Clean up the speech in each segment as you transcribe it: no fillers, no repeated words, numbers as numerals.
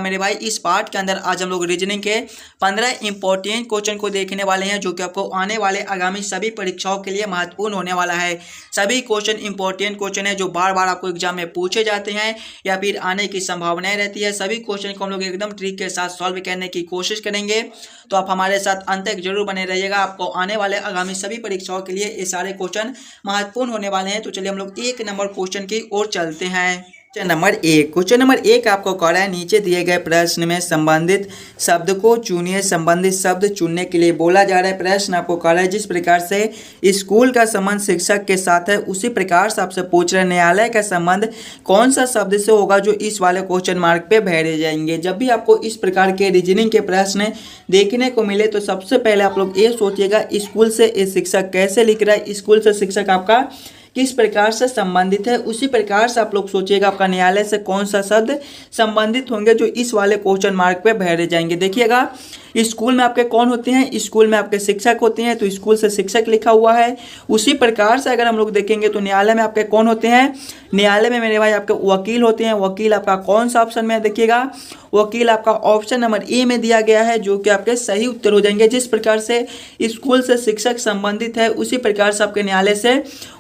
मेरे भाई इस पार्ट के अंदर आज हम लोग रीजनिंग के 15 इंपॉर्टेंट क्वेश्चन को देखने वाले हैं, जो कि आपको आने वाले आगामी सभी परीक्षाओं के लिए महत्वपूर्ण होने वाला है। सभी क्वेश्चन इंपॉर्टेंट क्वेश्चन है जो बार बार आपको एग्जाम में पूछे जाते हैं या फिर आने की संभावनाएं रहती है। सभी क्वेश्चन को हम लोग एकदम ट्रिक के साथ सॉल्व करने की कोशिश करेंगे, तो आप हमारे साथ अंत तक जरूर बने रहिएगा। आपको आने वाले आगामी सभी परीक्षाओं के लिए ये सारे क्वेश्चन महत्वपूर्ण होने वाले हैं। तो चलिए हम लोग एक नंबर क्वेश्चन की ओर चलते हैं। क्वेश्चन नंबर एक आपको कह रहा है, नीचे दिए गए प्रश्न में संबंधित शब्द को चुनिए। संबंधित शब्द चुनने के लिए बोला जा रहा है। प्रश्न आपको कह रहा है, जिस प्रकार से स्कूल का संबंध शिक्षक के साथ है उसी प्रकार से आपसे पूछ रहे हैं न्यायालय का संबंध कौन सा शब्द से होगा जो इस वाले क्वेश्चन मार्क पे भरे जाएंगे। जब भी आपको इस प्रकार के रीजनिंग के प्रश्न देखने को मिले तो सबसे पहले आप लोग ये सोचिएगा, स्कूल से ये शिक्षक कैसे लिख रहा है, स्कूल से शिक्षक आपका किस प्रकार से संबंधित है, उसी प्रकार से आप लोग सोचिएगा आपका न्यायालय से कौन सा शब्द संबंधित होंगे जो इस वाले क्वेश्चन मार्क पे भरे जाएंगे। देखिएगा, स्कूल में आपके कौन होते हैं, स्कूल में आपके शिक्षक होते हैं, तो स्कूल से शिक्षक लिखा हुआ है। उसी प्रकार से अगर हम लोग देखेंगे तो न्यायालय में आपके कौन होते हैं, न्यायालय में मेरे भाई आपके वकील होते हैं। वकील आपका कौन सा ऑप्शन में है, देखिएगा वकील आपका ऑप्शन नंबर ए में दिया गया है, जो कि आपके सही उत्तर हो जाएंगे। जिस प्रकार से स्कूल से शिक्षक संबंधित है उसी प्रकार से आपके न्यायालय से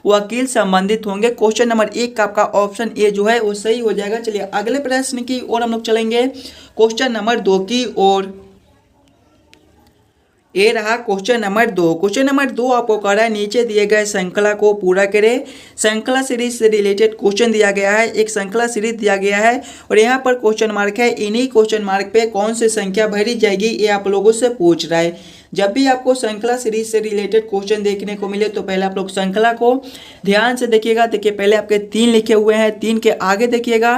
वकील संबंधित होंगे। क्वेश्चन नंबर एक का आपका ऑप्शन ए जो है वो सही हो जाएगा। चलिए अगले प्रश्न की ओर हम लोग चलेंगे, क्वेश्चन नंबर 2 की ओर। ये रहा क्वेश्चन नंबर 2। क्वेश्चन नंबर 2 आपको कह रहा है, नीचे दिए गए श्रृंखला को पूरा करें। श्रृंखला सीरीज से रिलेटेड क्वेश्चन दिया गया है, एक श्रृंखला सीरीज दिया गया है और यहाँ पर क्वेश्चन मार्क है। इन्हीं क्वेश्चन मार्क पे कौन सी संख्या भरी जाएगी ये आप लोगों से पूछ रहा है। जब भी आपको श्रृंखला सीरीज से रिलेटेड क्वेश्चन देखने को मिले तो पहले आप लोग श्रृंखला को ध्यान से देखिएगा। देखिए पहले आपके 3 लिखे हुए हैं, 3 के आगे देखिएगा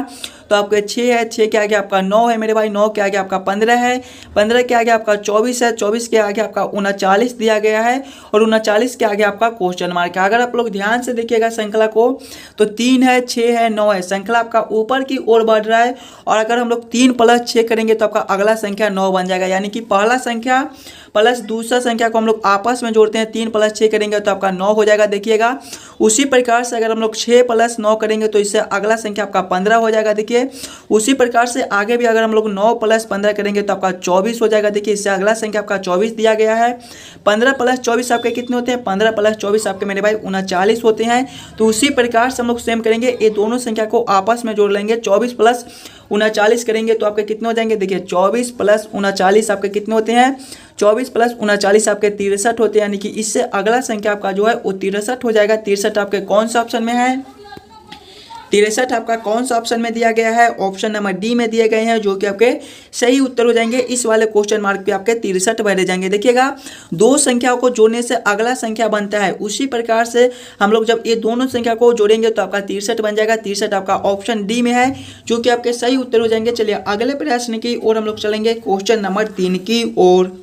तो आपके 6 है, 6 के आगे आपका 9 है मेरे भाई, 9 के आगे आपका 15 है, 15 के आगे आपका 24 है, 24 के आगे आपका 39 दिया गया है और 39 के आगे आपका क्वेश्चन मार्क है। अगर आप लोग ध्यान से देखिएगा श्रृंखला को तो 3 है, 6 है, 9 है, श्रृंखला आपका ऊपर की ओर बढ़ रहा है। और अगर हम लोग 3 + 6 करेंगे तो आपका अगला संख्या 9 बन जाएगा, यानी कि पहला संख्या प्लस दूसरा संख्या को हम लोग आपस में जोड़ते हैं, 3 + 6 करेंगे तो आपका 9 हो जाएगा। देखिएगा उसी प्रकार से अगर हम लोग 6 + 9 करेंगे तो इससे अगला संख्या आपका 15 हो जाएगा। देखिए उसी प्रकार से आगे भी अगर हम लोग 9 + 15 करेंगे तो आपका 24 हो जाएगा। देखिए इससे अगला संख्या आपका 24 दिया गया है। 15 + 24 आपके कितने होते हैं, 15 + 24 आपके मेरे भाई 39 होते हैं। तो उसी प्रकार से हम लोग सेम करेंगे, ये दोनों संख्या को आपस में जोड़ लेंगे। 24 + 39 करेंगे तो आपके कितने हो जाएंगे, देखिए 24 + 39 आपके कितने होते हैं, 24 + 39 आपके 63 होते हैं, यानी कि इससे अगला संख्या आपका जो है वो 63 हो जाएगा। 63 आपके कौन सा ऑप्शन में है, 63 आपका कौन सा ऑप्शन में दिया गया है, ऑप्शन नंबर डी में दिए गए हैं, जो कि आपके सही उत्तर हो जाएंगे। इस वाले क्वेश्चन मार्क पे आपके 63 भरे जाएंगे। देखिएगा दो संख्याओं को जोड़ने से अगला संख्या बनता है, उसी प्रकार से हम लोग जब ये दोनों संख्या को जोड़ेंगे तो आपका 63 बन जाएगा। 63 आपका ऑप्शन डी में है, जो कि आपके सही उत्तर हो जाएंगे। चलिए अगले प्रश्न की ओर हम लोग चलेंगे, क्वेश्चन नंबर 3 की ओर।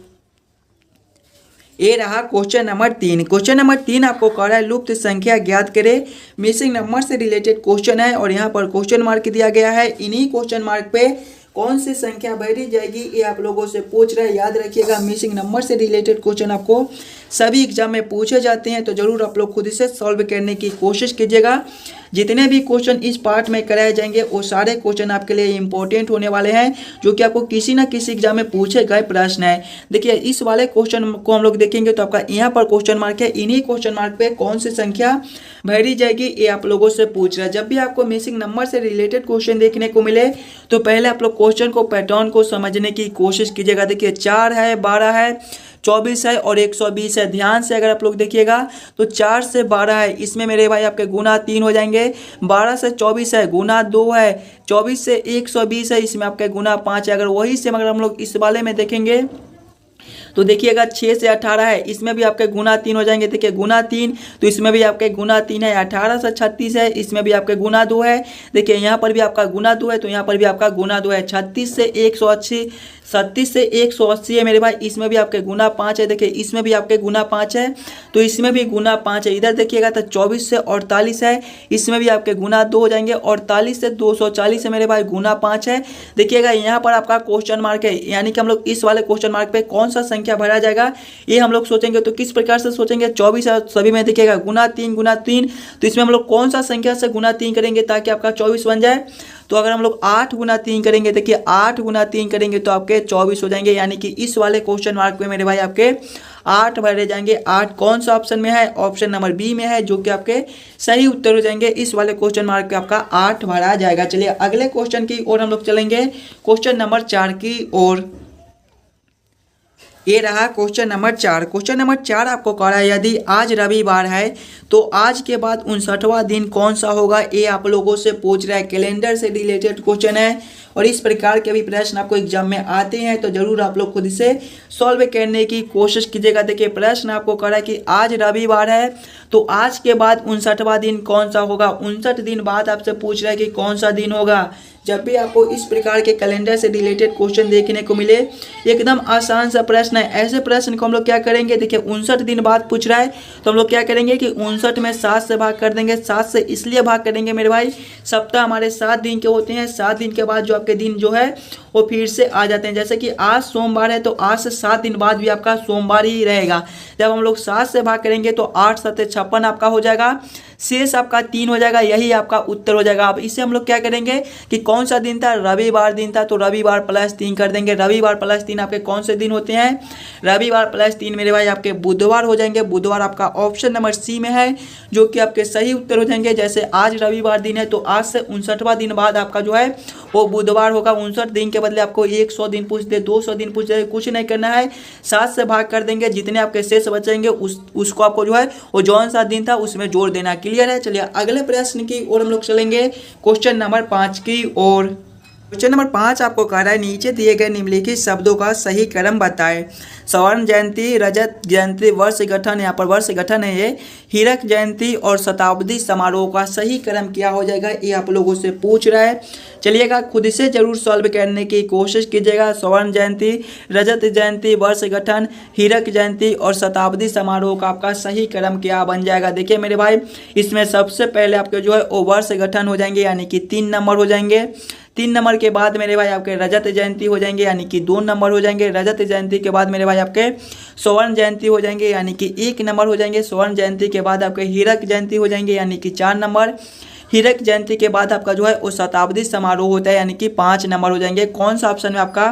ये रहा क्वेश्चन नंबर 3। क्वेश्चन नंबर 3 आपको कह रहा है, लुप्त संख्या ज्ञात करें। मिसिंग नंबर से रिलेटेड क्वेश्चन है और यहाँ पर क्वेश्चन मार्क दिया गया है। इन्हीं क्वेश्चन मार्क पे कौन सी संख्या भरी जाएगी ये आप लोगों से पूछ रहा है। याद रखिएगा, मिसिंग नंबर से रिलेटेड क्वेश्चन आपको सभी एग्जाम में पूछे जाते हैं, तो जरूर आप लोग खुद से सॉल्व करने की कोशिश कीजिएगा। जितने भी क्वेश्चन इस पार्ट में कराए जाएंगे वो सारे क्वेश्चन आपके लिए इंपॉर्टेंट होने वाले हैं, जो कि आपको किसी ना किसी एग्जाम में पूछे गए प्रश्न है। देखिए इस वाले क्वेश्चन को हम लोग देखेंगे तो आपका यहाँ पर क्वेश्चन मार्क है। इन्हीं क्वेश्चन मार्क पे कौन सी संख्या भरी जाएगी ये आप लोगों से पूछ रहा है। जब भी आपको मिसिंग नंबर से रिलेटेड क्वेश्चन देखने को मिले तो पहले आप लोग क्वेश्चन को पैटर्न को समझने की कोशिश कीजिएगा। देखिए 4 है, 12 है, 24 है और 120 है। ध्यान से अगर आप लोग देखिएगा तो 4 से 12 है, इसमें मेरे भाई आपके गुना 3 हो जाएंगे। 12 से 24 है, गुना 2 है। 24 से 120 है, इसमें आपके गुना 5 है। अगर वही से अगर हम लोग इस वाले में देखेंगे तो देखिएगा 6 से 18 है, इसमें भी आपके गुना 3 हो जाएंगे। देखिए गुना 3 तो इसमें भी आपके गुना 3 है। 18 से 36 है, इसमें भी आपके गुना 2 है। देखिए यहाँ पर भी आपका गुना 2 है तो यहाँ पर भी आपका गुना 2 है। 36 से 37 से 180 है मेरे भाई, इसमें भी आपके गुना 5 है। देखिए इसमें भी आपके गुना 5 है, तो इसमें भी गुना 5 है। इधर देखिएगा तो 24 से 48 है, इसमें भी आपके गुना 2 हो जाएंगे। 48 से 240 है मेरे भाई, गुना 5 है। देखिएगा यहाँ पर आपका क्वेश्चन मार्क है, यानी कि हम लोग इस वाले क्वेश्चन मार्क पे कौन सा संख्या भरा जाएगा ये हम लोग सोचेंगे। तो किस प्रकार से सोचेंगे, 24 है सभी में देखिएगा गुना 3, तो इसमें हम लोग कौन सा संख्या से गुना 3 करेंगे ताकि आपका 24 बन जाए। तो अगर हम लोग 8 गुना 3 करेंगे, देखिए 8 गुना 3 करेंगे तो आपके 24 हो जाएंगे, यानी कि इस वाले क्वेश्चन मार्क पे मेरे भाई आपके 8 भरे जाएंगे। 8 कौन सा ऑप्शन में है, ऑप्शन नंबर बी में है, जो कि आपके सही उत्तर हो जाएंगे। इस वाले क्वेश्चन मार्क पे आपका 8 भरा जाएगा। चलिए अगले क्वेश्चन की ओर हम लोग चलेंगे, क्वेश्चन नंबर 4 की ओर। ये रहा क्वेश्चन नंबर 4। क्वेश्चन नंबर 4 आपको कह रहा है यदि आज रविवार है तो आज के बाद 59वां दिन कौन सा होगा, ये आप लोगों से पूछ रहा है। कैलेंडर से रिलेटेड क्वेश्चन है और इस प्रकार के भी प्रश्न आपको एग्जाम में आते हैं, तो जरूर आप लोग खुद से सॉल्व करने की कोशिश कीजिएगा। देखिए प्रश्न आपको कह रहा है कि आज रविवार है तो आज के बाद 59वां दिन कौन सा होगा। 59 दिन बाद आपसे पूछ रहा है कि कौन सा दिन होगा। जब भी आपको इस प्रकार के कैलेंडर से रिलेटेड क्वेश्चन देखने को मिले, एकदम आसान सा प्रश्न है, ऐसे प्रश्न को हम लोग क्या करेंगे, देखिए 59 दिन बाद पूछ रहा है तो हम लोग क्या करेंगे कि 59 में 7 से भाग कर देंगे। 7 से इसलिए भाग करेंगे मेरे भाई, सप्ताह हमारे 7 दिन के होते हैं। 7 दिन के बाद जो आपके दिन जो है वो फिर से आ जाते हैं। जैसे कि आज सोमवार है तो आज से 7 दिन बाद भी आपका सोमवार ही रहेगा। जब हम लोग 7 से भाग करेंगे तो 8 7 56 आपका हो जाएगा, शेष आपका 3 हो जाएगा, यही आपका उत्तर हो जाएगा। अब इसे हम लोग क्या करेंगे कि कौन सा दिन था, रविवार दिन था, तो रविवार प्लस 3 कर देंगे। रविवार प्लस 3 आपके कौन से दिन होते हैं, रविवार प्लस 3 मेरे भाई आपके बुधवार हो जाएंगे। बुधवार आपका ऑप्शन नंबर सी में है, जो कि आपके सही उत्तर हो जाएंगे। जैसे आज रविवार दिन है तो आज से 59वां दिन बाद आपका जो है वो बुधवार होगा। 59 दिन के बदले आपको 100 दिन पूछ दे, 200 दिन पूछ दे, कुछ नहीं करना है, 7 से भाग कर देंगे। जितने आपके शेष बचेंगे उसको आपको जो है वो जौन सा दिन था उसमें जोड़ देना। क्लियर है। चलिए अगले प्रश्न की ओर हम लोग चलेंगे, क्वेश्चन नंबर 5 की ओर। क्वेश्चन नंबर 5 आपको कह रहा है नीचे दिए गए निम्नलिखित शब्दों का सही क्रम बताएं। स्वर्ण जयंती, रजत जयंती, वर्ष गठन, यहाँ पर वर्ष गठन है ये, हीरक जयंती और शताब्दी समारोह का सही क्रम क्या हो जाएगा, ये आप लोगों से पूछ रहा है। चलिएगा खुद से जरूर सॉल्व करने की कोशिश कीजिएगा। स्वर्ण जयंती, रजत जयंती, वर्ष गठन, हीरक जयंती और शताब्दी समारोह का आपका सही क्रम क्या बन जाएगा। देखिए मेरे भाई इसमें सबसे पहले आपके जो है वो वर्ष गठन हो जाएंगे, यानी कि 3 नंबर हो जाएंगे। 3 नंबर के बाद मेरे भाई आपके रजत जयंती हो जाएंगे, यानी कि 2 नंबर हो जाएंगे। रजत जयंती के बाद मेरे भाई आपके स्वर्ण जयंती हो जाएंगे, यानी कि 1 नंबर हो जाएंगे। स्वर्ण जयंती के बाद आपके हीरक जयंती हो जाएंगे, यानी कि 4 नंबर। हीरक जयंती के बाद आपका जो है वो शताब्दी समारोह होता है, यानी कि 5 नंबर हो जाएंगे। कौन सा ऑप्शन में आपका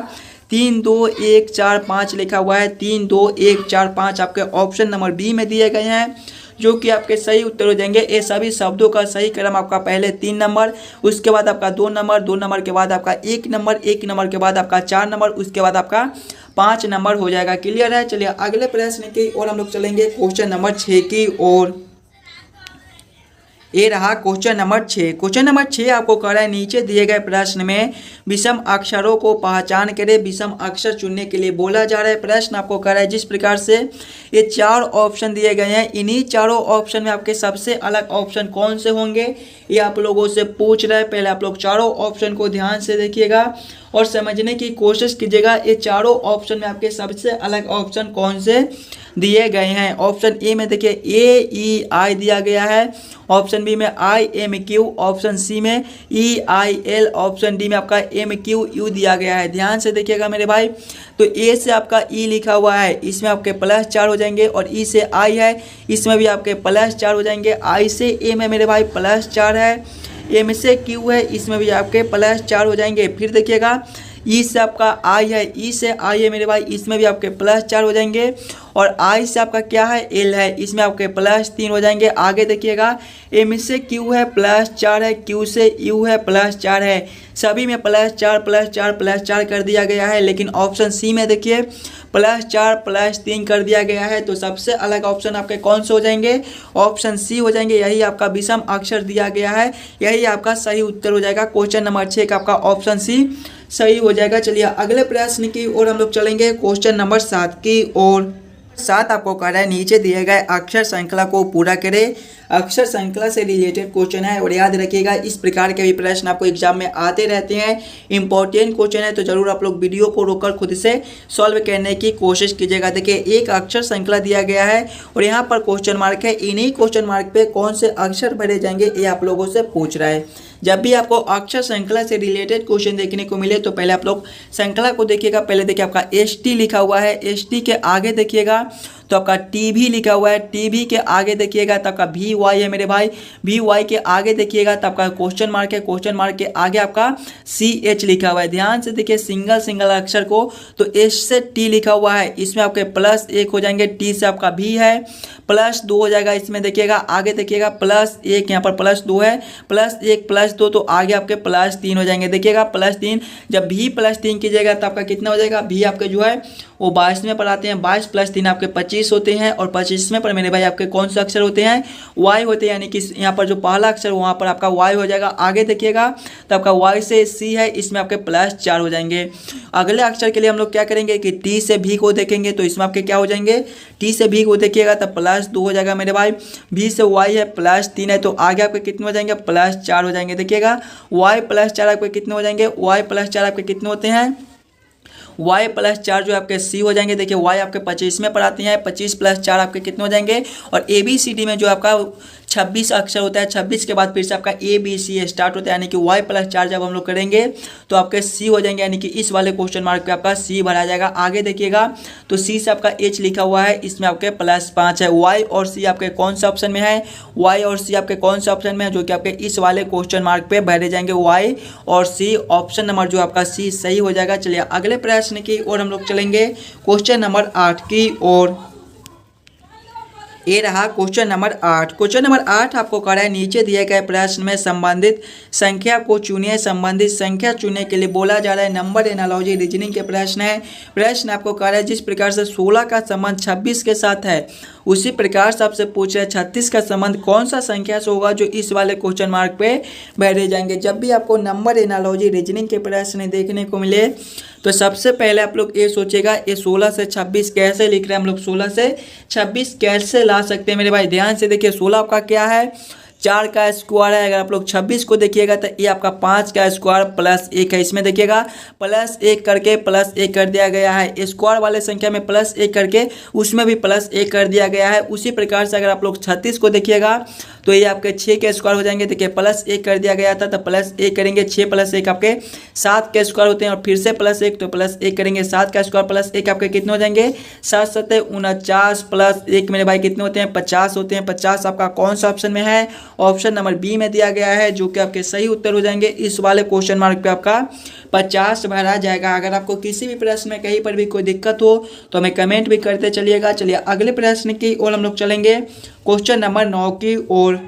3 2 1 4 5 लिखा हुआ है, 3 2 1 4 5 आपके ऑप्शन नंबर बी में दिए गए हैं, जो कि आपके सही उत्तर हो जाएंगे। ये सभी शब्दों का सही क्रम आपका पहले 3 नंबर, उसके बाद आपका 2 नंबर, 2 नंबर के बाद आपका 1 नंबर, 1 नंबर के बाद आपका 4 नंबर, उसके बाद आपका 5 नंबर हो जाएगा। क्लियर है। चलिए अगले प्रश्न की ओर हम लोग चलेंगे, क्वेश्चन नंबर 6 की ओर। ये रहा क्वेश्चन नंबर 6। क्वेश्चन नंबर 6 आपको कह रहा है नीचे दिए गए प्रश्न में विषम अक्षरों को पहचान करें। विषम अक्षर चुनने के लिए बोला जा रहा है। प्रश्न आपको कह रहा है जिस प्रकार से ये 4 ऑप्शन दिए गए हैं, इन्हीं चारों ऑप्शन में आपके सबसे अलग ऑप्शन कौन से होंगे, ये आप लोगों से पूछ रहा है। पहले आप लोग चारों ऑप्शन को ध्यान से देखिएगा और समझने की कोशिश कीजिएगा। ये चारों ऑप्शन में आपके सबसे अलग ऑप्शन कौन से दिए गए हैं। ऑप्शन ए में देखिए AEI दिया गया है, ऑप्शन बी में IMQ, ऑप्शन सी में EIL, ऑप्शन डी में आपका MQU दिया गया है। ध्यान से देखिएगा मेरे भाई, तो ए से आपका E लिखा हुआ है, इसमें आपके +4 हो जाएंगे, और ई से I है, इसमें भी आपके +4 हो जाएंगे। I से A में मेरे भाई +4 है, M से Q है, इसमें भी आपके +4 हो जाएंगे। फिर देखिएगा ई से आपका आई है, ई से आई है मेरे भाई, इसमें भी आपके +4 हो जाएंगे, और आई से आपका क्या है एल है, इसमें आपके +3 हो जाएंगे। आगे देखिएगा एम से क्यू है +4 है, क्यू से यू है +4 है, सभी में +4 कर दिया गया है। लेकिन ऑप्शन सी में देखिए +4 +3 कर दिया गया है। तो सबसे अलग ऑप्शन आपके कौन से हो जाएंगे, ऑप्शन सी हो जाएंगे। यही आपका विषम अक्षर दिया गया है, यही आपका सही उत्तर हो जाएगा। क्वेश्चन नंबर 6 का आपका ऑप्शन सी सही हो जाएगा। चलिए अगले प्रश्न की ओर हम लोग चलेंगे, क्वेश्चन नंबर 7 की ओर। साथ आपको कह रहा है नीचे दिए गए अक्षर श्रृंखला को पूरा करें। अक्षर श्रृंखला से रिलेटेड क्वेश्चन है और याद रखिएगा इस प्रकार के भी प्रश्न आपको एग्जाम में आते रहते हैं। इंपॉर्टेंट क्वेश्चन है तो जरूर आप लोग वीडियो को रोककर खुद से सॉल्व करने की कोशिश कीजिएगा। देखिए एक अक्षर श्रृंखला दिया गया है और यहाँ पर क्वेश्चन मार्क है, इन्हीं क्वेश्चन मार्क पे कौन से अक्षर भरे जाएंगे ये आप लोगों से पूछ रहा है। जब भी आपको अक्षर श्रृंखला से रिलेटेड क्वेश्चन देखने को मिले तो पहले आप लोग श्रृंखला को देखिएगा। पहले देखिए आपका ST लिखा हुआ है, ST के आगे देखिएगा तो आपका TB लिखा हुआ है, TB के आगे देखिएगा तो आपका VY है मेरे भाई, VY के आगे देखिएगा तो आपका क्वेश्चन मार्क है, क्वेश्चन मार्क के आगे आपका CH लिखा हुआ है। ध्यान से देखिए सिंगल अक्षर को, तो S से T लिखा हुआ है, इसमें आपके +1 हो जाएंगे, T से आपका V है, +2 हो जाएगा, इसमें देखिएगा आगे देखिएगा +1, यहाँ पर +2 है, +1 +2 तो आगे आपके +3 हो जाएंगे। देखिएगा +3, जब भी +3 कीजिएगा तो आपका कितना हो जाएगा, भी आपके जो है वो 22वें पर आते हैं, 22 + 3 आपके 25 होते हैं और 25वें पर मेरे भाई आपके कौन से अक्षर होते हैं, Y होते हैं, यानी कि यहाँ पर जो पहला अक्षर वहाँ पर आपका Y हो जाएगा। आगे देखिएगा तो आपका Y से C है, इसमें आपके +4 हो जाएंगे। अगले अक्षर के लिए हम लोग क्या करेंगे कि T से V को देखेंगे तो इसमें आपके क्या हो जाएंगे, T से V को देखिएगा तो +2 हो जाएगा मेरे भाई, V से Y है +3 है तो आगे आपके कितने हो जाएंगे, +4 हो जाएंगे। देखिएगा Y +4 आपके कितने हो जाएंगे, Y +4 आपके कितने होते हैं, Y +4 जो आपके C हो जाएंगे। देखिए Y आपके 25वें पर आते हैं, 25 + 4 आपके कितने हो जाएंगे, और ABCD में जो आपका 26 अक्षर होता है, 26 के बाद फिर से आपका ABC स्टार्ट होता है, यानी कि Y +4 जब हम लोग करेंगे तो आपके C हो जाएंगे, यानी कि इस वाले क्वेश्चन मार्क पे आपका C भरा जाएगा। आगे देखिएगा तो C से आपका H लिखा हुआ है, इसमें आपके +5 है। Y और C आपके कौन सा ऑप्शन में है, Y और C आपके कौन सा ऑप्शन में है, जो कि आपके इस वाले क्वेश्चन मार्क पे भरे जाएंगे। Y और C ऑप्शन नंबर जो आपका C सही हो जाएगा। चलिए अगले प्रश्न की ओर हम लोग चलेंगे, क्वेश्चन नंबर 8 की ओर। ये रहा क्वेश्चन नंबर 8। क्वेश्चन नंबर 8 आपको कह रहा है नीचे दिए गए प्रश्न में संबंधित संख्या को चुनिए। संबंधित संख्या चुनने के लिए बोला जा रहा है नंबर एनालॉजी रीजनिंग के प्रश्न है। प्रश्न आपको कह रहा है जिस प्रकार से 16 का संबंध 26 के साथ है उसी प्रकार से आपसे पूछ रहे 36 का संबंध कौन सा संख्या से होगा, जो इस वाले क्वेश्चन मार्क पे भरे जाएंगे। जब भी आपको नंबर एनालॉजी रीजनिंग के प्रश्न देखने को मिले तो सबसे पहले आप लोग ये सोचेगा ये 16 से 26 कैसे लिख रहे हैं हम लोग, 16 से 26 कैसे ला सकते हैं मेरे भाई। ध्यान से देखिए 16 आपका क्या है, 4 का स्क्वायर है। अगर आप लोग 26 को देखिएगा तो ये आपका 5 का स्क्वायर +1 है। इसमें देखिएगा +1 करके +1 कर दिया गया है। स्क्वायर वाले संख्या में +1 करके उसमें भी +1 कर दिया गया है। उसी प्रकार से अगर आप लोग 36 को देखिएगा तो ये आपके 6 के स्क्वायर हो जाएंगे। देखिए +1 कर दिया गया था तो +1 करेंगे, 6 + 1 आपके 7 के स्क्वायर होते हैं, और फिर से +1 तो +1 करेंगे, 7 का स्क्वायर +1 आपके कितने हो जाएंगे, 7 × 7 = 49 +1 मेरे भाई कितने होते हैं, 50 होते हैं। 50 आपका कौन सा ऑप्शन में है, ऑप्शन नंबर बी में दिया गया है, जो कि आपके सही उत्तर हो जाएंगे। इस वाले क्वेश्चन मार्क पे आपका 50 भरा जाएगा। अगर आपको किसी भी प्रश्न में कहीं पर भी कोई दिक्कत हो तो हमें कमेंट भी करते चलिएगा। चलिए अगले प्रश्न की ओर हम लोग चलेंगे, क्वेश्चन नंबर 9 की ओर।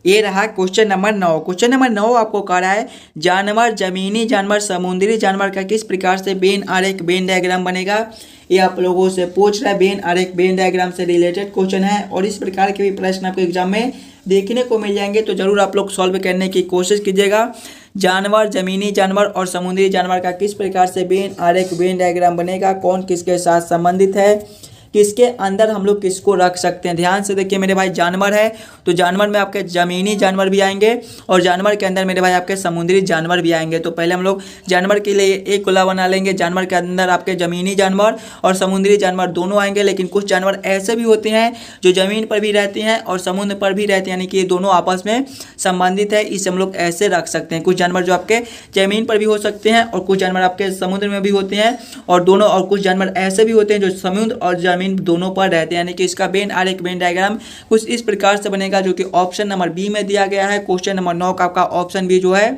ये रहा क्वेश्चन नंबर 9। क्वेश्चन नंबर 9 आपको कह रहा है जानवर, जमीनी जानवर, समुद्री जानवर का किस प्रकार से वेन आरेख वेन डायग्राम बनेगा। ये आप लोगों से पूछ रहा है, वेन आरेख वेन डायग्राम से रिलेटेड क्वेश्चन है और इस प्रकार के भी प्रश्न आपको एग्जाम में देखने को मिल जाएंगे, तो जरूर आप लोग सॉल्व करने की कोशिश कीजिएगा। जानवर, जमीनी जानवर और समुद्री जानवर का किस प्रकार से वेन आरेख वेन डायग्राम बनेगा, कौन किसके साथ संबंधित है, किसके अंदर हम लोग किसको रख सकते हैं। ध्यान से देखिए मेरे भाई, जानवर है तो जानवर में आपके जमीनी जानवर भी आएंगे और जानवर के अंदर मेरे भाई आपके समुद्री जानवर भी आएंगे। तो पहले हम लोग जानवर के लिए एक गोला बना लेंगे। जानवर के अंदर आपके जमीनी जानवर और समुद्री जानवर दोनों आएंगे, लेकिन कुछ जानवर ऐसे भी होते हैं जो जमीन पर भी रहते हैं और समुद्र पर भी रहते हैं, यानी कि ये दोनों आपस में संबंधित है। इसे हम लोग ऐसे रख सकते हैं। कुछ जानवर जो आपके जमीन पर भी हो सकते हैं और कुछ जानवर आपके समुद्र में भी होते हैं और दोनों, और कुछ जानवर ऐसे भी होते हैं जो समुद्र और जमीन दोनों पर रहते हैं, यानी कि इसका वेन आरेख वेन डायग्राम कुछ इस प्रकार से बनेगा, जो कि ऑप्शन नंबर बी में दिया गया है। क्वेश्चन नंबर 9 का आपका ऑप्शन बी जो है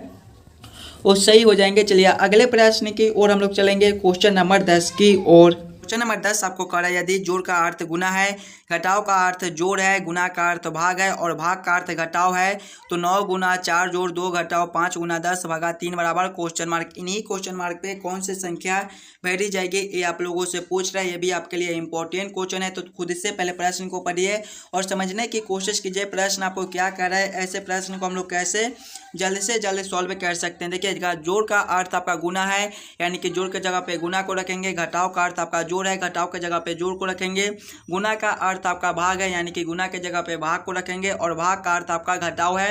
वो सही हो जाएंगे। चलिए अगले प्रश्न की ओर हम लोग चलेंगे, क्वेश्चन नंबर 10 की ओर। क्वेश्चन नंबर 10 आपको कह रहा है यदि जोड़ का अर्थ गुना है, घटाव का अर्थ जोड़ है, गुना का अर्थ भाग है और भाग का अर्थ घटाव है, तो 9 × 4 + 2 घटाव 5 × 10 / 3 बराबर क्वेश्चन मार्क। इन्हीं क्वेश्चन मार्क पे कौन सी संख्या भरी जाएगी, ये आप लोगों से पूछ रहा है। ये भी आपके लिए इंपॉर्टेंट क्वेश्चन है, तो खुद से पहले प्रश्न को पढ़िए और समझने की कोशिश कीजिए प्रश्न आपको क्या कर रहा है। ऐसे प्रश्न को हम लोग कैसे जल्द से जल्द सॉल्व कर सकते हैं। देखिए जोड़ का अर्थ आपका गुना है, यानी कि जोड़ के जगह पे गुना को रखेंगे। घटाव का अर्थ आपका जोड़ जोड़ है, घटाव के जगह पे जोड़ को रखेंगे। गुना का अर्थ आपका भाग है, यानी कि गुना के जगह पे भाग को रखेंगे, और भाग का अर्थ आपका घटाव है,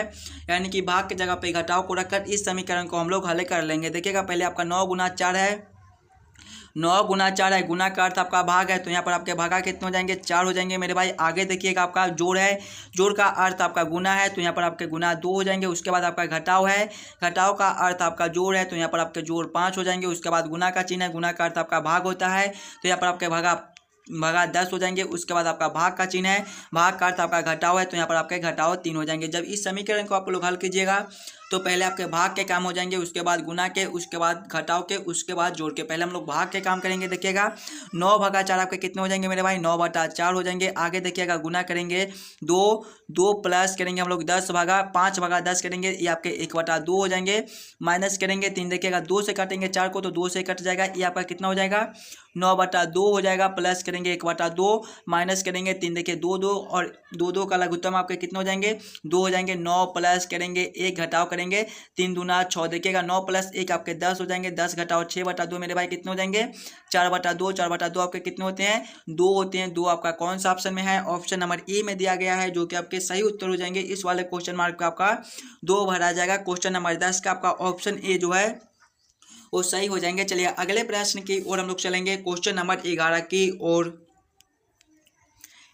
यानी कि भाग के जगह पे घटाव को रखकर इस समीकरण को हम लोग हल कर लेंगे। देखिएगा पहले आपका 9 गुना 4 है, 9 गुना 4 है, गुना का अर्थ आपका भाग है, तो यहाँ पर आपके भागा कितने हो जाएंगे, 4 हो जाएंगे मेरे भाई। आगे देखिएगा आपका जोड़ है, जोड़ का अर्थ आपका गुना है, तो यहाँ पर आपके गुना 2 हो जाएंगे। उसके बाद आपका घटाव है, घटाव का अर्थ आपका जोड़ है, तो यहाँ पर आपके जोड़ 5 हो जाएंगे। उसके बाद गुना का चिन्ह है, गुना का अर्थ आपका भाग होता है, तो यहाँ पर आपके भागा 10 हो जाएंगे। उसके बाद आपका भाग का चिन्ह है, भाग का अर्थ आपका घटाव है, तो यहाँ पर आपके घटाव 3 हो जाएंगे। जब इस समीकरण को आप लोग हल कीजिएगा तो पहले आपके भाग के काम हो जाएंगे, उसके बाद गुना के, उसके बाद घटाव के, उसके बाद जोड़ के। पहले हम लोग भाग के काम करेंगे। देखिएगा 9 भागा 4 आपके कितने हो जाएंगे मेरे भाई, 9 बटा 4 हो जाएंगे। आगे देखिएगा गुना करेंगे 2 प्लस करेंगे हम लोग 10 भागा 5 भागा 10 करेंगे, ये आपके 1 बटा 2 हो जाएंगे। माइनस करेंगे 3, देखिएगा 2 से काटेंगे 4 को, तो 2 से कट जाएगा, ये आपका कितना हो जाएगा 9 बटा 2 हो जाएगा। प्लस करेंगे 1 बटा 2, माइनस करेंगे 3, देखिए 2 और 2 का लघुत्तम आपके कितने हो जाएंगे 2 हो जाएंगे। 9 प्लस करेंगे 1 घटाव करेंगे 3 दूना 6, देखिएगा 9 प्लस 1 आपके 10 हो जाएंगे। 10 घटाओ 6 बटा 2 मेरे भाई कितने हो जाएंगे 4 बटा 2। 4 बटा 2 आपके कितने होते हैं 2 होते हैं। 2 आपका कौन सा ऑप्शन में है, ऑप्शन नंबर ए में दिया गया है, जो कि आपके सही उत्तर हो जाएंगे। इस वाले क्वेश्चन मार्क पे आपका 2 भरा जाएगा। क्वेश्चन नंबर 10 का आपका ऑप्शन ए जो है वो सही हो जाएंगे। चलिए अगले प्रश्न की ओर हम लोग चलेंगे, क्वेश्चन नंबर 11 की ओर।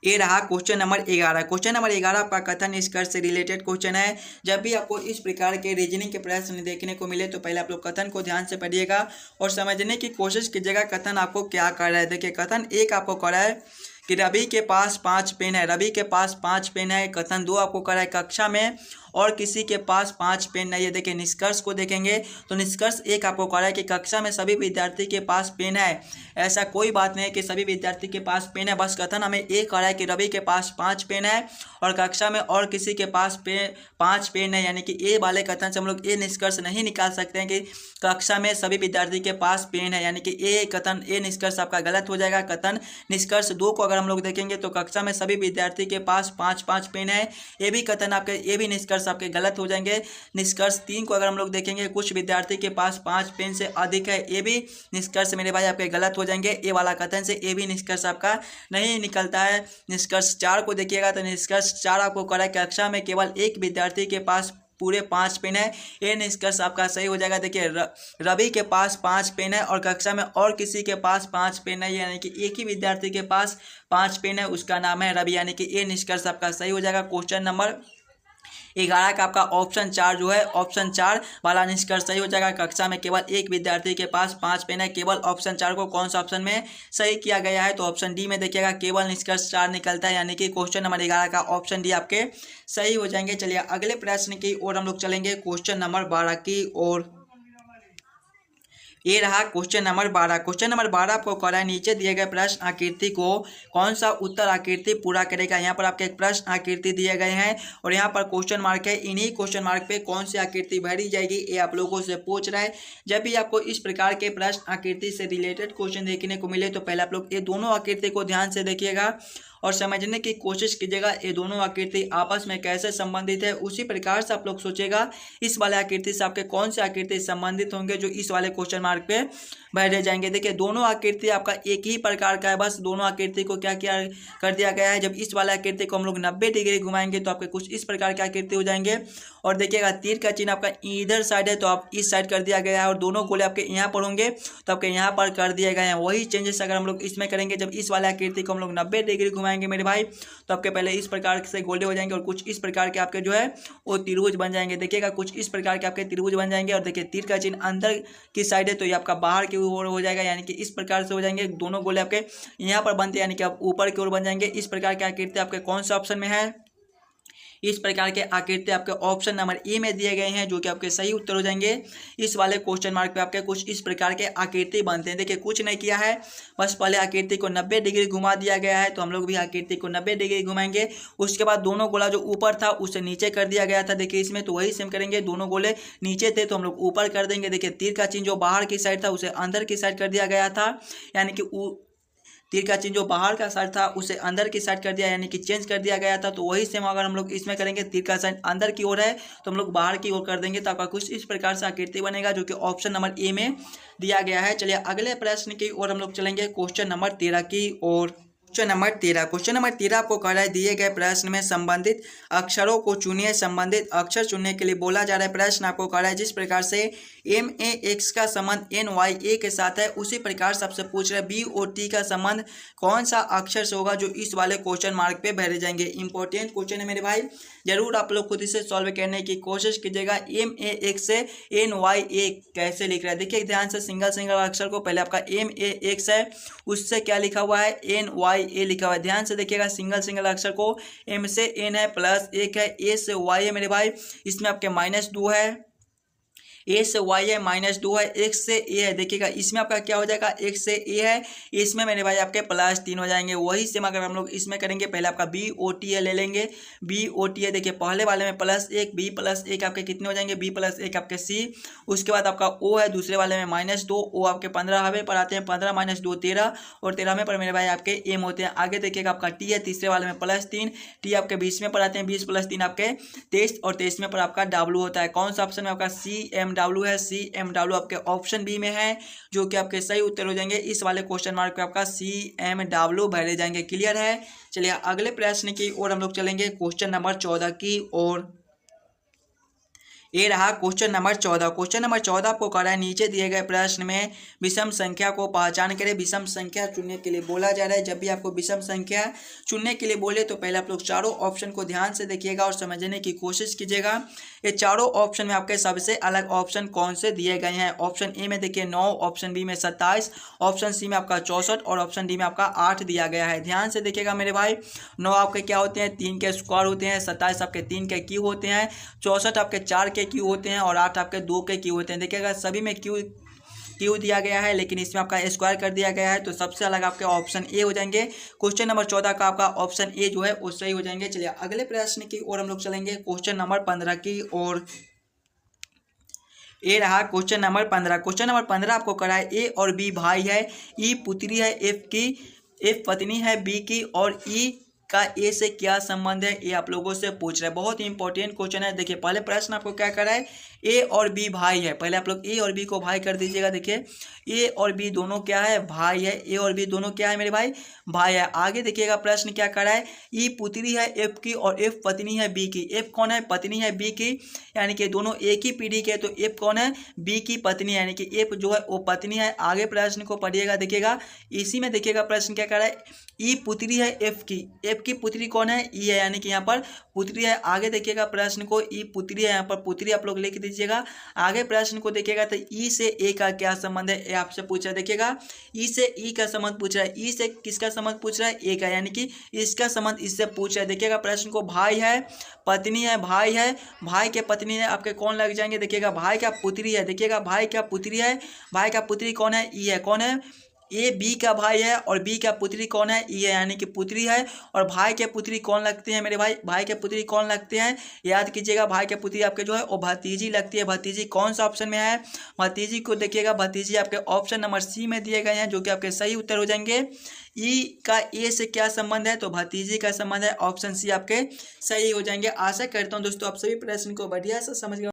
ये रहा क्वेश्चन नंबर 11। क्वेश्चन नंबर 11 आपका कथन निष्कर्ष से रिलेटेड क्वेश्चन है। जब भी आपको इस प्रकार के रीजनिंग के प्रश्न देखने को मिले तो पहले आप लोग कथन को ध्यान से पढ़िएगा और समझने की कोशिश कीजिएगा कथन आपको क्या कर रहा है। देखिए कथन 1 आपको कर रहा है कि रवि के पास 5 पेन है, रवि के पास 5 पेन है। कथन 2 आपको कर रहा है कक्षा में और किसी के पास 5 पेन नहीं है। देखिए निष्कर्ष को देखेंगे तो निष्कर्ष 1 आपको कह रहा है कि कक्षा में सभी विद्यार्थी के पास पेन है। ऐसा कोई बात नहीं है कि सभी विद्यार्थी के पास पेन है, बस कथन हमें ये कह रहा है कि रवि के पास 5 पेन है और कक्षा में और किसी के पास 5 पेन है। यानी कि ए वाले कथन से हम लोग ये निष्कर्ष नहीं निकाल सकते हैं कि कक्षा में सभी विद्यार्थी के पास पेन है, यानी कि ए कथन ए निष्कर्ष आपका गलत हो जाएगा। कथन निष्कर्ष 2 को अगर हम लोग देखेंगे तो कक्षा में सभी विद्यार्थी के पास 5 पेन है, ये भी कथन आपके ये भी निष्कर्ष आपके गलत हो जाएंगे। निष्कर्ष 3 को अगर हम लोग देखेंगे कुछ विद्यार्थी के पास 5 पेन से अधिक है, ये भी निष्कर्ष मेरे भाई आपके गलत हो जाएंगे। ये वाला कथन से ये भी निष्कर्ष आपका नहीं निकलता है। निष्कर्ष 4 को देखिएगा तो निष्कर्ष 4 आपको कह रहा है कक्षा में केवल एक विद्यार्थी के पास पूरे 5 पेन है, ये निष्कर्ष आपका सही हो जाएगा। देखिए रवि के पास 5 पेन है और कक्षा में और किसी के पास 5 पेन है, यानी कि एक ही विद्यार्थी के पास 5 पेन है, उसका नाम है रवि, यानी कि ये निष्कर्ष आपका सही हो जाएगा। क्वेश्चन नंबर 11 का आपका ऑप्शन 4 जो है, ऑप्शन 4 वाला निष्कर्ष सही हो जाएगा। कक्षा में केवल एक विद्यार्थी के पास 5 पेन है, केवल ऑप्शन 4 को कौन सा ऑप्शन में सही किया गया है तो ऑप्शन डी में देखिएगा केवल निष्कर्ष 4 निकलता है, यानी कि क्वेश्चन नंबर 11 का ऑप्शन डी आपके सही हो जाएंगे। चलिए अगले प्रश्न की ओर हम लोग चलेंगे, क्वेश्चन नंबर 12 की ओर। ये रहा क्वेश्चन नंबर 12। क्वेश्चन नंबर 12 आपको कह रहा है नीचे दिए गए प्रश्न आकृति को कौन सा उत्तर आकृति पूरा करेगा। यहाँ पर आपके एक प्रश्न आकृति दिए गए हैं और यहाँ पर क्वेश्चन मार्क है, इन्हीं क्वेश्चन मार्क पे कौन सी आकृति भरी जाएगी ये आप लोगों से पूछ रहा है। जब भी आपको इस प्रकार के प्रश्न आकृति से रिलेटेड क्वेश्चन देखने को मिले तो पहले आप लोग ये दोनों आकृति को ध्यान से देखिएगा और समझने की कोशिश कीजिएगा ये दोनों आकृति आपस में कैसे संबंधित है। उसी प्रकार से आप लोग सोचेगा इस वाले आकृति से आपके कौन से आकृति संबंधित होंगे जो इस वाले क्वेश्चन मार्क पे भरे जाएंगे। देखिए दोनों आकृति आपका एक ही प्रकार का है, बस दोनों आकृति को क्या किया कर दिया गया है। जब इस वाले आकृति को हम लोग 90 डिग्री घुमाएंगे तो आपके कुछ इस प्रकार के आकृति हो जाएंगे और देखिएगा तीर का चिन्ह आपका इधर साइड है तो आप इस साइड कर दिया गया है और दोनों गोले आपके यहाँ पर होंगे तो आपके यहाँ पर कर दिए गए हैं। वही चेंजेस अगर हम लोग इसमें करेंगे, जब इस वाले आकृति को हम लोग 90 डिग्री घुमाएंगे मेरे भाई तो आपके पहले इस प्रकार से गोले हो जाएंगे और कुछ इस प्रकार के आपके जो है वो त्रिभुज बन जाएंगे। देखिएगा कुछ इस प्रकार के आपके त्रिभुज बन जाएंगे और देखिए तीर का चिन्ह अंदर की साइड है तो ये आपका बाहर की ओर हो जाएगा, यानी कि इस प्रकार से हो जाएंगे। दोनों गोले आपके यहाँ पर बनते हैं यानी कि आप ऊपर की ओर बन जाएंगे। इस प्रकार की आकृति आपके कौन सा ऑप्शन में है, इस प्रकार के आकृति आपके ऑप्शन नंबर ए में दिए गए हैं जो कि आपके सही उत्तर हो जाएंगे। इस वाले क्वेश्चन मार्क पे आपके कुछ इस प्रकार के आकृति बनते हैं। देखिए कुछ नहीं किया है, बस पहले आकृति को 90 डिग्री घुमा दिया गया है तो हम लोग भी आकृति को 90 डिग्री घुमाएंगे। उसके बाद दोनों गोला जो ऊपर था उसे नीचे कर दिया गया था। देखिए इसमें तो वही सेम करेंगे, दोनों गोले नीचे थे तो हम लोग ऊपर कर देंगे। देखिए तीर का चिन्ह जो बाहर की साइड था उसे अंदर की साइड कर दिया गया था, यानी कि तीर का चिन्ह जो बाहर का साइड था उसे अंदर की साइड कर दिया, यानी कि चेंज कर दिया गया था। तो वही सेम अगर हम लोग इसमें करेंगे, तीर का साइड अंदर की ओर है तो हम लोग बाहर की ओर कर देंगे, तो आपका कुछ इस प्रकार से आकृति बनेगा, जो कि ऑप्शन नंबर ए में दिया गया है। चलिए अगले प्रश्न की ओर हम लोग चलेंगे, क्वेश्चन नंबर 13 की ओर। क्वेश्चन नंबर 13 आपको कह रहा है दिए गए प्रश्न में संबंधित अक्षरों को चुनिए। संबंधित अक्षर चुनने के लिए बोला जा रहा है। प्रश्न आपको कह रहा है जिस प्रकार से MAX का संबंध NYA के साथ है, उसी प्रकार से आपसे पूछ रहा है BOT का संबंध कौन सा अक्षर से होगा, जो इस वाले क्वेश्चन मार्क पे भरे जाएंगे। इंपॉर्टेंट क्वेश्चन है मेरे भाई, जरूर आप लोग खुद इसे सॉल्व करने की कोशिश कीजिएगा। MAX से NYA कैसे लिख रहा है, देखिए ध्यान से, सिंगल सिंगल अक्षर को पहले आपका MAX है, उससे क्या लिखा हुआ है NYA लिखा हुआ है। ध्यान से देखिएगा, सिंगल सिंगल अक्षर को M से N है, प्लस 1 है, A से Y है मेरे भाई, इसमें आपके -2 है, A से Y है, -2 है, X से A है, देखिएगा इसमें आपका क्या हो जाएगा, X से A है, इसमें मेरे भाई आपके +3 हो जाएंगे। वही सेम अगर हम लोग इसमें करेंगे, पहले आपका BOT ले लेंगे, BOT है, देखिए पहले वाले में +1, B + 1 आपके कितने हो जाएंगे, B + 1 आपके C, उसके बाद आपका O है, दूसरे वाले में -2, O आपके 15वें पर आते हैं, 15 - 2 13, और 13वें पर मेरे भाई आपके M होते हैं। आगे देखिएगा आपका T है, तीसरे वाले में +3, T आपके 20वें पर आते हैं, 20 + 3 आपके 23, और 23वें पर आपका W होता है। कौन सा ऑप्शन में आपका CMW है, CMW आपके ऑप्शन बी में है, जो कि आपके सही उत्तर हो जाएंगे। इस वाले क्वेश्चन मार्क पे आपका CMW भरे जाएंगे। क्लियर है। चलिए अगले प्रश्न की ओर हम लोग चलेंगे, क्वेश्चन नंबर 14 की ओर। ये रहा क्वेश्चन नंबर 14। क्वेश्चन नंबर 14 आपको कह रहा है नीचे दिए गए प्रश्न में विषम संख्या को पहचान करें। विषम संख्या चुनने के लिए बोला जा रहा है। जब भी आपको विषम संख्या चुनने के लिए बोले तो पहले आप लोग चारों ऑप्शन को ध्यान से देखिएगा और समझने की कोशिश कीजिएगा। ये चारों ऑप्शन में आपके सबसे अलग ऑप्शन कौन से दिए गए हैं। ऑप्शन ए में देखिए 9, ऑप्शन बी में 27, ऑप्शन सी में आपका 64 और ऑप्शन डी में आपका 8 दिया गया है। ध्यान से देखिएगा मेरे भाई, 9 आपके क्या होते हैं, 3 के स्क्वायर होते हैं, 27 आपके 3 के क्यूब होते हैं, 64 आपके 4 के क्यू होते हैं, और 8 आपके 2 के क्यू होते हैं। देखिएगा सभी में क्यू दिया गया है, लेकिन इसमें आपका स्क्वायर कर दिया गया है, तो सबसे अलग आपके ऑप्शन ए हो जाएंगे। क्वेश्चन नंबर 14 का आपका ऑप्शन ए जो है वो सही हो जाएंगे। चलिए अगले प्रश्न की ओर हम लोग चलेंगे, क्वेश्चन नंबर 15 की ओर। ए रहा क्वेश्चन नंबर 15। क्वेश्चन नंबर 15 आपको करा है ए और बी भाई है, ई पुत्री है, एफ पत्नी है बी की, और ई का ए से क्या संबंध है, ये आप लोगों से पूछ रहे हैं। बहुत ही इंपॉर्टेंट क्वेश्चन है। देखिए पहले प्रश्न आपको क्या करा है, ए और बी भाई है, पहले आप लोग ए और बी को भाई कर दीजिएगा। देखिए ए और बी दोनों क्या है, भाई है। ए और बी दोनों क्या है मेरे भाई, भाई है। आगे देखिएगा प्रश्न क्या करा है, ई पुत्री है एफ की और एफ पत्नी है बी की। एफ कौन है, पत्नी है बी की, यानी कि दोनों एक ही पीढ़ी के, तो एफ कौन है, बी की पत्नी है, यानी कि एफ जो है वो पत्नी है। आगे प्रश्न को पढ़िएगा, देखिएगा इसी में देखिएगा प्रश्न क्या करा है, ई पुत्री है एफ की, एफ की पुत्री कौन है, ई है, यानी कि यहाँ पर पुत्री है। आगे देखिएगा प्रश्न को, ई पुत्री है, यहाँ पर पुत्री आप लोग लिख दीजिएगा। आगे प्रश्न को देखिएगा तो ई से ए का क्या संबंध है, ये आपसे पूछ रहा है। देखिएगा ई से ई का संबंध पूछ रहा है, ई से किसका संबंध पूछ रहा है, ए का, यानी कि इसका संबंध इससे पूछ रहा है। देखिएगा प्रश्न को, भाई है, पत्नी है, भाई है, भाई के पत्नी है, आपके कौन लग जाएंगे। देखिएगा भाई का पुत्री है, देखिएगा भाई का पुत्री है, भाई का पुत्री कौन है, ई है। कौन है, ए बी का भाई है, और बी का पुत्री कौन है, ई है, यानी कि पुत्री है। और भाई के पुत्री कौन लगते हैं मेरे भाई, भाई के पुत्री कौन लगते हैं, याद कीजिएगा, भाई के पुत्री आपके जो है वो भतीजी लगती है। भतीजी कौन सा ऑप्शन में है, भतीजी को देखिएगा, भतीजी आपके ऑप्शन नंबर सी में दिए गए हैं, जो कि आपके सही उत्तर हो जाएंगे। ई का ए से क्या संबंध है, तो भतीजी का संबंध है, ऑप्शन सी आपके सही हो जाएंगे। आशा करता हूँ दोस्तों आप सभी प्रश्न को बढ़िया से समझ गए।